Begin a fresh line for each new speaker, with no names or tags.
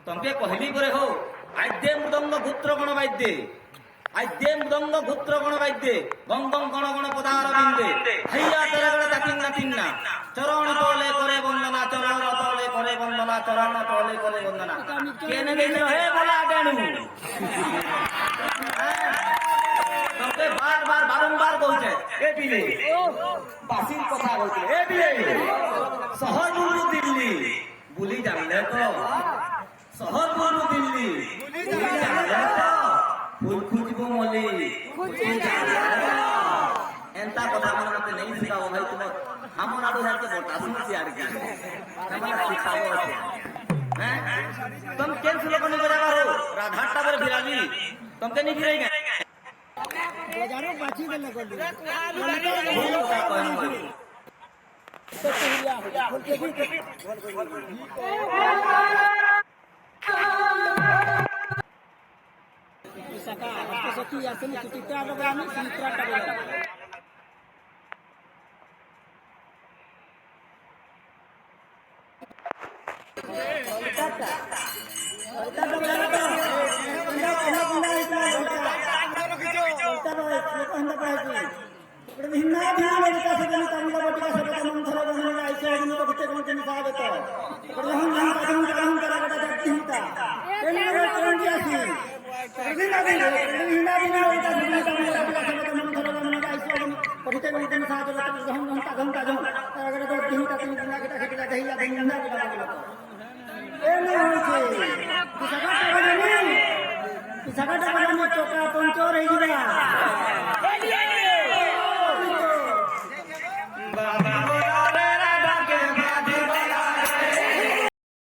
তমকে কহিলি করে হো আদ্যে মৃদঙ্গ গুত্র গণ বাদ্যে আদ্যে মৃদঙ্গ গুত্র গণ বাদ্যে গং গং গণ গণ পদার বিন্দে হাইয়া তেরগড় তাকিং না তিন্না চরণ তলে করে বন্দনা চরণ তলে করে বন্দনা চরণ তলে করে বন্দনা কেনে দেখিল হে বলা ডেণু তমকে বারবার বারংবার কইছে এ বিলে বাসির কথা কইছে এ বিলে শহর বুলু দিল্লি বুলি জানলে তো শহর বুলু দিল্লি বুলি জানলে তো ফুল খুঁজব মলি এন্তা কথা আমার মতে নেই শিখাব ভাই তোমার আমার আরো হাতে বটা শুনছি আর কি শিখাব আছে হ্যাঁ तुम केन सुलो कोनी बजा हो राधाटा पर फिराली तुमके नहीं फिराई गए
बजारो बाची दे लगो
तो पहिया
बोल के भी सका आपको सकी आसन चित्ता लगानी चित्रा का চকা পঞ্চর হয়ে